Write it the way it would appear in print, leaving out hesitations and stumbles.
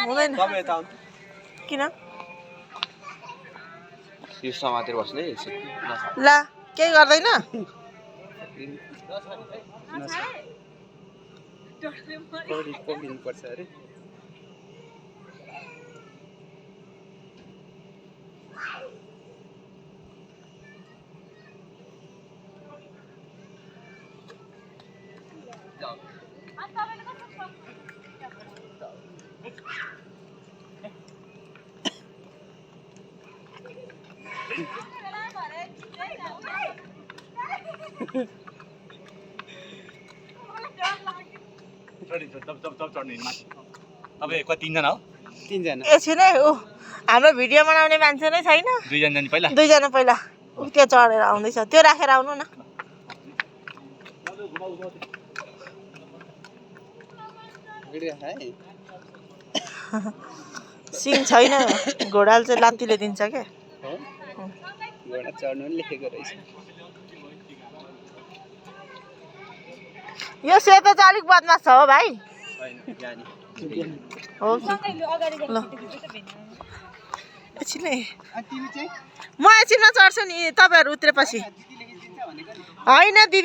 हुँदैन किन यो समातेर बस्ने ल केही गर्दैन पर्छ अरे एकछिनै ऊ हाम्रो भिडियो बनाउने मान्छे नै छैन दुईजना पहिला ऊ त्यो चढेर आउँदैछ त्यो राखेर आउनु न सिङ छैन घोडाले चाहिँ लात्तीले दिन्छ क्या घोडा चढ्नु लेखेको रहेछ यो सेतो चाहिँ अलिक बदमास छ हो भाइ हो कि ल एकछिनै म एकछिनमा चढ्छु नि तपाईँहरू उत्रेपछि होइन दिदी